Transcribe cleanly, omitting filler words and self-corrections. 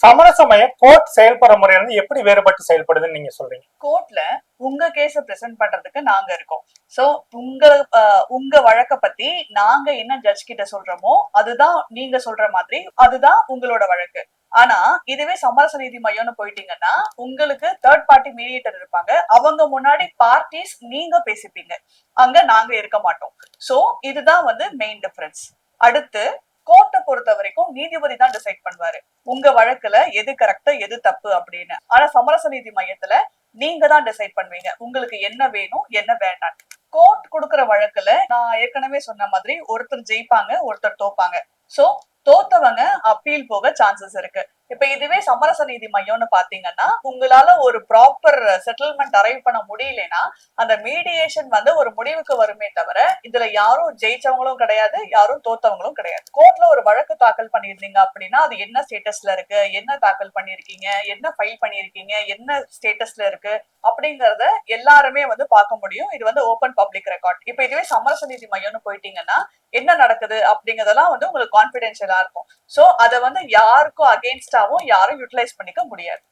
சமரசமய court செயல்படுற முறை வந்து எப்படி வேறுபட்டு செயல்படுதுன்னு நீங்க சொல்றீங்க? கோர்ட்ல உங்க கேஸ பிரசன்ட் பண்றதுக்கு நாங்க இருக்கோம். சோ உங்க உங்க வழக்க பத்தி நாங்க என்ன ஜட்ஜ் கிட்ட சொல்றோமோ அதுதான் நீங்க சொல்ற மாதிரி அதுதான் உங்களோட வழக்கு. ஆனா இதுவே சமரச நீதி மையம்னு போயிட்டீங்கன்னா உங்களுக்கு தேர்ட் பார்ட்டி மீடியேட்டர் இருப்பாங்க. அவங்க முன்னாடி பார்ட்டிஸ் நீங்க பேசிப்பீங்க. அங்க நாங்க இருக்க மாட்டோம். சோ இதுதான் வந்து மெயின் டிஃபரன்ஸ். அடுத்து கோர்ட்டை பொறுத்த வரைக்கும் நீதிபதி தான் டிசைட் பண்ணுவாரு உங்க வழக்குல எது கரெக்ட் எது தப்பு அப்படின்னு. ஆனா சமரச நீதி மையத்துல நீங்க தான் டிசைட் பண்ணுவீங்க உங்களுக்கு என்ன வேணும் என்ன வேண்டாம். கோர்ட் கொடுக்கிற வழக்குல நான் ஏற்கனவே சொன்ன மாதிரி ஒருத்தர் ஜெயிப்பாங்க ஒருத்தர் தோப்பாங்க. சோ தோத்தவங்க அப்பீல் போக சான்சஸ் இருக்கு. இப்ப இதுவே சமரச நீதி மையம்னு பாத்தீங்கன்னா உங்களால ஒரு ப்ராப்பர் செட்டில்மெண்ட் அரைவ் பண்ண முடியலன்னா அந்த மீடியேஷன் வந்து ஒரு முடிவுக்கு வருமே தவிர இதுல யாரும் ஜெயிச்சவங்களும் கிடையாது யாரும் தோத்தவங்களும் கிடையாது. கோர்ட்ல ஒரு வழக்கு தாக்கல் பண்ணிருந்தீங்க அப்படின்னா அது என்ன ஸ்டேட்டஸ்ல இருக்கு என்ன தாக்கல் பண்ணிருக்கீங்க என்ன ஃபைல் பண்ணிருக்கீங்க என்ன ஸ்டேட்டஸ்ல இருக்கு அப்படிங்கறத எல்லாருமே வந்து பார்க்க முடியும். இது வந்து ஓபன் பப்ளிக் ரெக்கார்ட். இப்ப இதுவே சமரச நீதி மையம்னு போயிட்டீங்கன்னா என்ன நடக்குது அப்படிங்கறதெல்லாம் வந்து உங்களுக்கு கான்பிடென்ஷியலா இருக்கும். சோ அத வந்து யாருக்கும் அகேன்ஸ்டாவும் யாரும் யூட்டிலைஸ் பண்ணிக்க முடியாது.